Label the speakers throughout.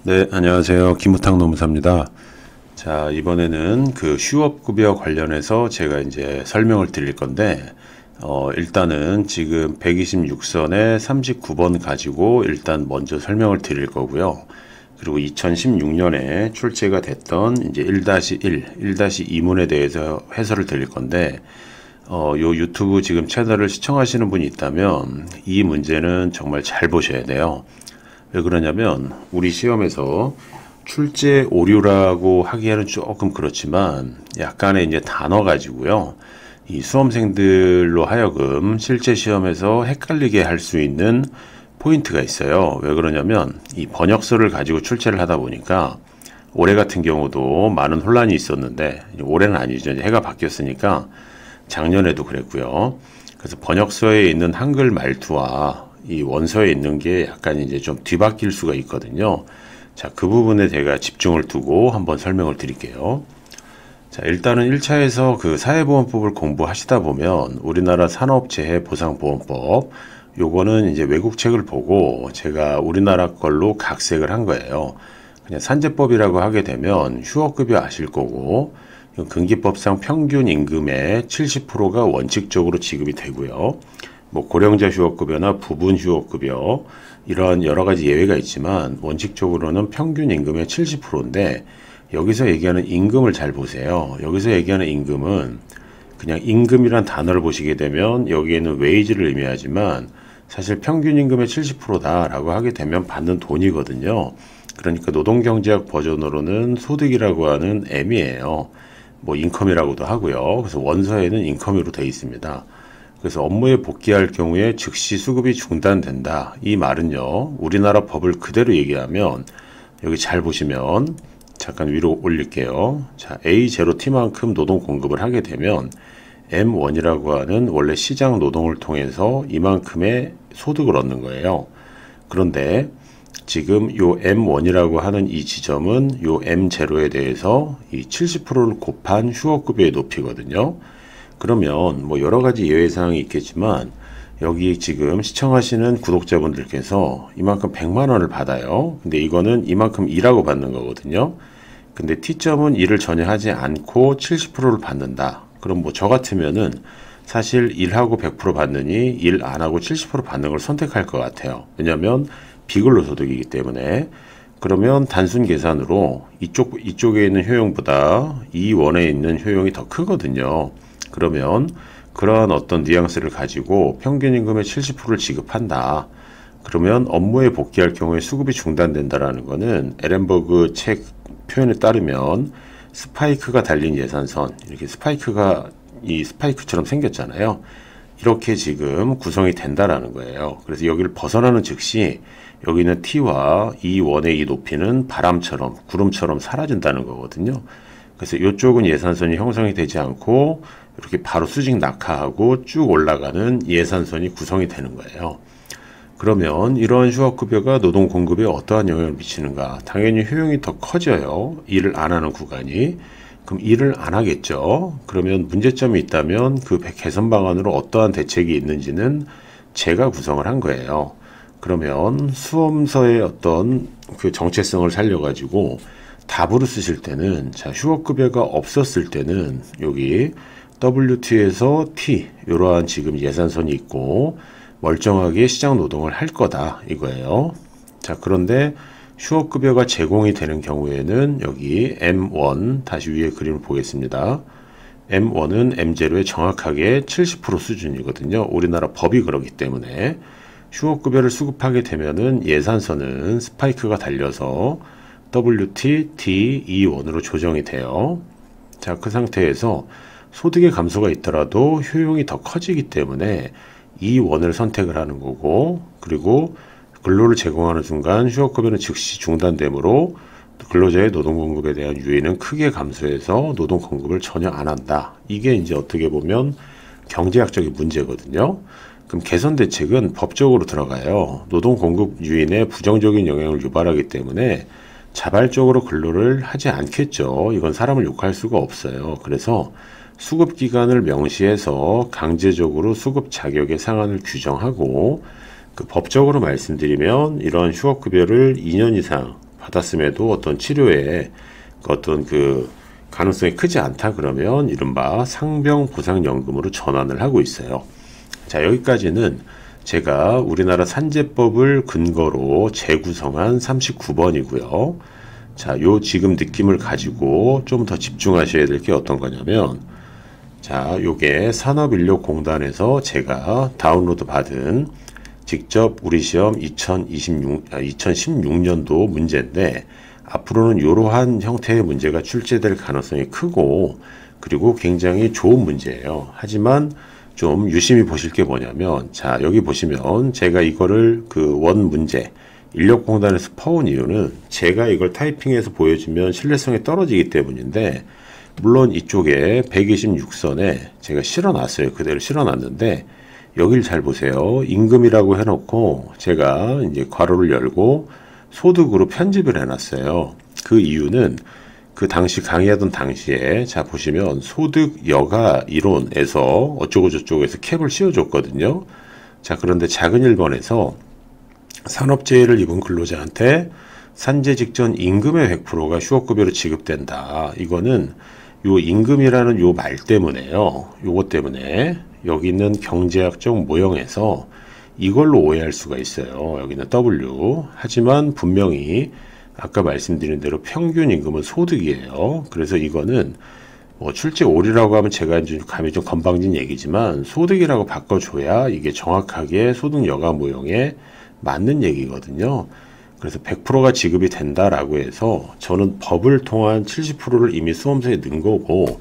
Speaker 1: 네, 안녕하세요. 김우탁 노무사입니다. 자, 이번에는 그 휴업급여 관련해서 제가 이제 설명을 드릴 건데, 일단은 지금 126선에 39번 가지고 일단 먼저 설명을 드릴 거고요. 그리고 2016년에 출제가 됐던 이제 1-1, 1-2문에 대해서 해설을 드릴 건데, 요 유튜브 지금 채널을 시청하시는 분이 있다면 이 문제는 정말 잘 보셔야 돼요. 왜 그러냐면 우리 시험에서 출제 오류라고 하기에는 조금 그렇지만 약간의 이제 단어 가지고요. 이 수험생들로 하여금 실제 시험에서 헷갈리게 할 수 있는 포인트가 있어요. 왜 그러냐면 이 번역서를 가지고 출제를 하다 보니까 올해 같은 경우도 많은 혼란이 있었는데 올해는 아니죠. 이제 해가 바뀌었으니까 작년에도 그랬고요. 그래서 번역서에 있는 한글 말투와 이 원서에 있는 게 약간 이제 좀 뒤바뀔 수가 있거든요. 자, 그 부분에 제가 집중을 두고 한번 설명을 드릴게요. 자, 일단은 1차에서 그 사회보험법을 공부하시다 보면 우리나라 산업재해보상보험법 요거는 이제 외국 책을 보고 제가 우리나라 걸로 각색을 한 거예요. 그냥 산재법이라고 하게 되면 휴업급여 아실 거고 근기법상 평균 임금의 70%가 원칙적으로 지급이 되고요. 뭐 고령자 휴업급여나 부분 휴업급여 이런 여러 가지 예외가 있지만 원칙적으로는 평균 임금의 70%인데 여기서 얘기하는 임금을 잘 보세요. 여기서 얘기하는 임금은 그냥 임금이란 단어를 보시게 되면 여기에는 웨이지를 의미하지만 사실 평균 임금의 70%다라고 하게 되면 받는 돈이거든요. 그러니까 노동경제학 버전으로는 소득이라고 하는 M이에요. 뭐 인컴이라고도 하고요. 그래서 원서에는 인컴으로 되어 있습니다. 그래서 업무에 복귀할 경우에 즉시 수급이 중단된다. 이 말은요. 우리나라 법을 그대로 얘기하면 여기 잘 보시면 잠깐 위로 올릴게요. 자, A0T만큼 노동 공급을 하게 되면 M1이라고 하는 원래 시장 노동을 통해서 이만큼의 소득을 얻는 거예요. 그런데 지금 요 M1이라고 하는 이 지점은 요 M0에 대해서 이 70%를 곱한 휴업급여의 높이거든요. 그러면 뭐 여러 가지 예외 사항이 있겠지만 여기 지금 시청하시는 구독자분들께서 이만큼 100만 원을 받아요. 근데 이거는 이만큼 일하고 받는 거거든요. 근데 T점은 일을 전혀 하지 않고 70%를 받는다. 그럼 뭐 저 같으면은 사실 일하고 100% 받느니 일 안 하고 70% 받는 걸 선택할 것 같아요. 왜냐면 비근로소득이기 때문에. 그러면 단순 계산으로 이쪽에 있는 효용보다 이 원에 있는 효용이 더 크거든요. 그러면 그러한 어떤 뉘앙스를 가지고 평균 임금의 70%를 지급한다. 그러면 업무에 복귀할 경우에 수급이 중단된다라는 거는 에렌버그 책 표현에 따르면 스파이크가 달린 예산선, 이렇게 스파이크가 이 스파이크처럼 생겼잖아요. 이렇게 지금 구성이 된다라는 거예요. 그래서 여기를 벗어나는 즉시 여기는 T와 이 원의 이 높이는 바람처럼 구름처럼 사라진다는 거거든요. 그래서 이쪽은 예산선이 형성이 되지 않고 이렇게 바로 수직 낙하하고 쭉 올라가는 예산선이 구성이 되는 거예요. 그러면 이러한 휴업급여가 노동 공급에 어떠한 영향을 미치는가? 당연히 효용이 더 커져요. 일을 안 하는 구간이. 그럼 일을 안 하겠죠. 그러면 문제점이 있다면 그 개선 방안으로 어떠한 대책이 있는지는 제가 구성을 한 거예요. 그러면 수험서의 어떤 그 정체성을 살려가지고 답으로 쓰실 때는 자, 휴업급여가 없었을 때는 여기 WT에서 T 이러한 지금 예산선이 있고 멀쩡하게 시장 노동을 할 거다 이거예요. 자, 그런데 휴업급여가 제공이 되는 경우에는 여기 M1 다시 위에 그림을 보겠습니다. M1은 M0의 정확하게 70% 수준이거든요. 우리나라 법이 그렇기 때문에 휴업급여를 수급하게 되면은 예산선은 스파이크가 달려서 WT, T, E1으로 조정이 돼요. 자, 그 상태에서 소득의 감소가 있더라도 효용이 더 커지기 때문에 E1을 선택을 하는 거고, 그리고 근로를 제공하는 순간 휴업급여는 즉시 중단되므로 근로자의 노동 공급에 대한 유인은 크게 감소해서 노동 공급을 전혀 안 한다. 이게 이제 어떻게 보면 경제학적인 문제거든요. 그럼 개선 대책은 법적으로 들어가요. 노동 공급 유인에 부정적인 영향을 유발하기 때문에 자발적으로 근로를 하지 않겠죠. 이건 사람을 욕할 수가 없어요. 그래서 수급 기간을 명시해서 강제적으로 수급 자격의 상한을 규정하고 그 법적으로 말씀드리면 이런 휴업급여를 2년 이상 받았음에도 어떤 치료에 어떤 그 가능성이 크지 않다 그러면 이른바 상병보상연금으로 전환을 하고 있어요. 자, 여기까지는 제가 우리나라 산재법을 근거로 재구성한 39번이고요. 자, 요 지금 느낌을 가지고 좀 더 집중하셔야 될 게 어떤 거냐면, 자, 요게 산업인력공단에서 제가 다운로드 받은 직접 우리 시험 2016년도 문제인데, 앞으로는 이러한 형태의 문제가 출제될 가능성이 크고, 그리고 굉장히 좋은 문제예요. 하지만 좀 유심히 보실 게 뭐냐면, 자, 여기 보시면 제가 이거를 그 원 문제 인력공단에서 퍼온 이유는 제가 이걸 타이핑해서 보여주면 신뢰성이 떨어지기 때문인데, 물론 이쪽에 126선에 제가 실어놨어요. 그대로 실어놨는데, 여길 잘 보세요. 임금이라고 해놓고 제가 이제 괄호를 열고 소득으로 편집을 해놨어요. 그 이유는 그 당시 강의하던 당시에 자 보시면 소득 여가 이론에서 어쩌고 저쩌고에서 캡을 씌워줬거든요. 자, 그런데 작은 1번에서 산업재해를 입은 근로자한테 산재 직전 임금의 100%가 휴업급여로 지급된다. 이거는 요 임금이라는 요 말 때문에요. 요것 때문에 여기 있는 경제학적 모형에서 이걸로 오해할 수가 있어요. 여기는 W. 하지만 분명히 아까 말씀드린 대로 평균 임금은 소득이에요. 그래서 이거는 뭐 출제 오류라고 하면 제가 이제 감이 좀 건방진 얘기지만 소득이라고 바꿔줘야 이게 정확하게 소득 여가 모형에 맞는 얘기거든요. 그래서 100%가 지급이 된다라고 해서 저는 법을 통한 70%를 이미 수험서에 넣은 거고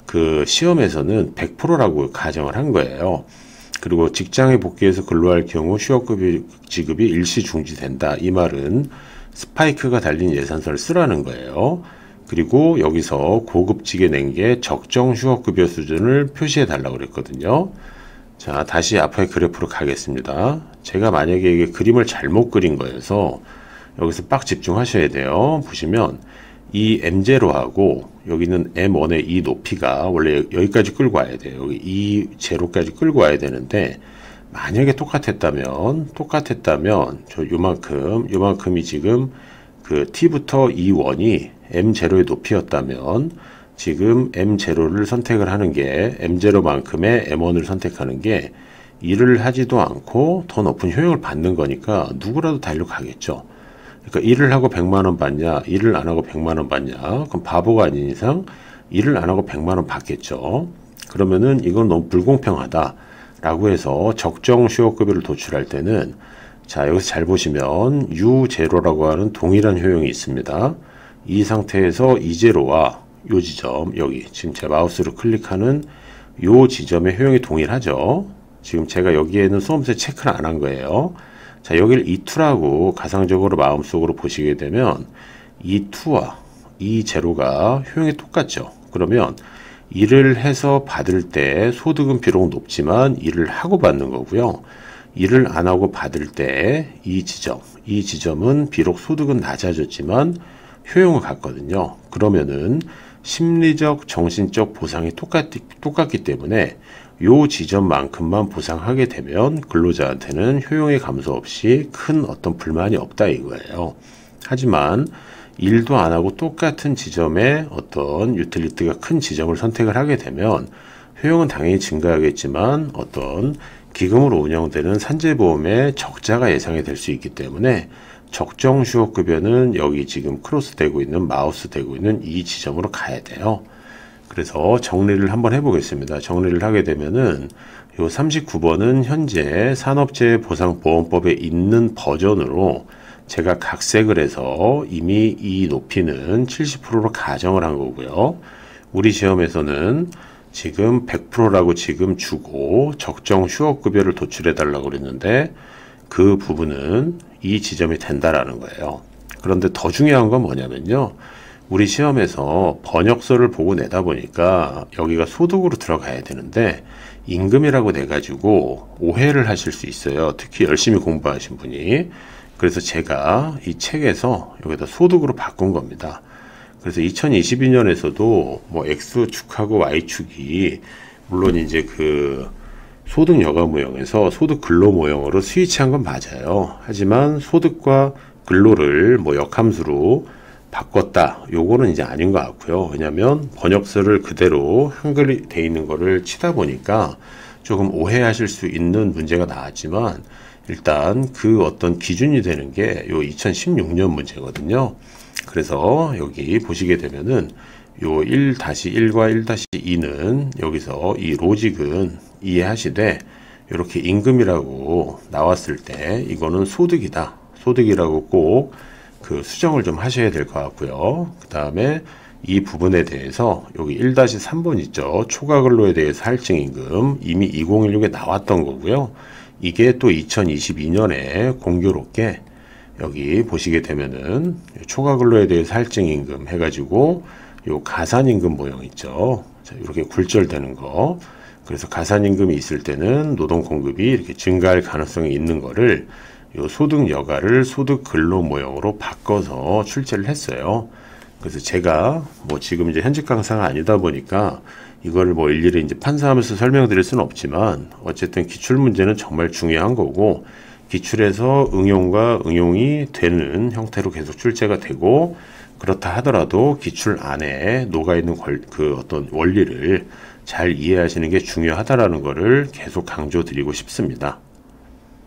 Speaker 1: 그 시험에서는 100%라고 가정을 한 거예요. 그리고 직장에 복귀해서 근로할 경우 휴업급여 지급이 일시 중지된다. 이 말은 스파이크가 달린 예산서를 쓰라는 거예요. 그리고 여기서 고급직에 낸 게 적정 휴업급여 수준을 표시해 달라고 그랬거든요. 자, 다시 앞에 그래프로 가겠습니다. 제가 만약에 이게 그림을 잘못 그린 거여서 여기서 빡 집중하셔야 돼요. 보시면 이 M0하고 여기는 M1의 이 높이가 원래 여기까지 끌고 와야 돼요. 여기 이 제로까지 끌고 와야 되는데 만약에 똑같았다면 저 요만큼이 지금 그 T부터 E1이 M0의 높이였다면 지금 M0를 선택을 하는 게 M0만큼의 M1을 선택하는 게 일을 하지도 않고 더 높은 효용을 받는 거니까 누구라도 다 일로 가겠죠. 그러니까 일을 하고 100만원 받냐, 일을 안 하고 100만원 받냐, 그럼 바보가 아닌 이상 일을 안 하고 100만원 받겠죠. 그러면은 이건 너무 불공평하다 라고 해서 적정 휴업급여를 도출할 때는 자, 여기서 잘 보시면 U0라고 하는 동일한 효용이 있습니다. 이 상태에서 E0와 요 지점, 여기 지금 제 마우스로 클릭하는 요 지점의 효용이 동일하죠. 지금 제가 여기에는 수험서에 체크를 안 한 거예요. 자, 여기를 E2라고 가상적으로 마음속으로 보시게 되면 E2와 E0가 효용이 똑같죠. 그러면 일을 해서 받을 때 소득은 비록 높지만 일을 하고 받는 거고요. 일을 안 하고 받을 때 이 지점은 비록 소득은 낮아졌지만 효용은 같거든요. 그러면은 심리적, 정신적 보상이 똑같기 때문에 요 지점만큼만 보상하게 되면 근로자한테는 효용의 감소 없이 큰 어떤 불만이 없다 이거예요. 하지만 일도 안 하고 똑같은 지점에 어떤 유틸리티가 큰 지점을 선택을 하게 되면 효용은 당연히 증가하겠지만 어떤 기금으로 운영되는 산재보험의 적자가 예상이 될 수 있기 때문에 적정 휴업급여는 여기 지금 크로스 되고 있는 마우스 되고 있는 이 지점으로 가야 돼요. 그래서 정리를 한번 해보겠습니다. 정리를 하게 되면은 요 39번은 현재 산업재해보상보험법에 있는 버전으로 제가 각색을 해서 이미 이 높이는 70%로 가정을 한 거고요. 우리 시험에서는 지금 100%라고 지금 주고 적정 휴업급여를 도출해 달라고 그랬는데 그 부분은 이 지점이 된다라는 거예요. 그런데 더 중요한 건 뭐냐면요. 우리 시험에서 번역서를 보고 내다 보니까 여기가 소득으로 들어가야 되는데 임금이라고 내가지고 오해를 하실 수 있어요. 특히 열심히 공부하신 분이. 그래서 제가 이 책에서 여기다 소득으로 바꾼 겁니다. 그래서 2022년에서도 뭐 X축하고 Y축이 물론 이제 그 소득 여가 모형에서 소득 근로 모형으로 스위치한 건 맞아요. 하지만 소득과 근로를 뭐 역함수로 바꿨다. 요거는 이제 아닌 것 같고요. 왜냐면 번역서를 그대로 한글이 돼 있는 거를 치다 보니까 조금 오해하실 수 있는 문제가 나왔지만 일단 그 어떤 기준이 되는 게 요 2016년 문제거든요. 그래서 여기 보시게 되면은 요 1-1과 1-2는 여기서 이 로직은 이해하시되 이렇게 임금이라고 나왔을 때 이거는 소득이다. 소득이라고 꼭 그 수정을 좀 하셔야 될 것 같고요. 그 다음에 이 부분에 대해서 여기 1-3번 있죠. 초과 근로에 대해서 할증임금 이미 2016에 나왔던 거고요. 이게 또 2022년에 공교롭게 여기 보시게 되면은 초과 근로에 대해서 할증임금 해가지고 요 가산임금 모형 있죠. 자, 이렇게 굴절되는 거. 그래서 가산임금이 있을 때는 노동 공급이 이렇게 증가할 가능성이 있는 거를 요 소득 여가를 소득 근로 모형으로 바꿔서 출제를 했어요. 그래서 제가 뭐 지금 이제 현직 강사가 아니다 보니까 이거를 뭐 일일이 이제 판사하면서 설명드릴 수는 없지만 어쨌든 기출 문제는 정말 중요한 거고 기출에서 응용과 응용이 되는 형태로 계속 출제가 되고 그렇다 하더라도 기출 안에 녹아있는 그 어떤 원리를 잘 이해하시는 게 중요하다라는 거를 계속 강조드리고 싶습니다.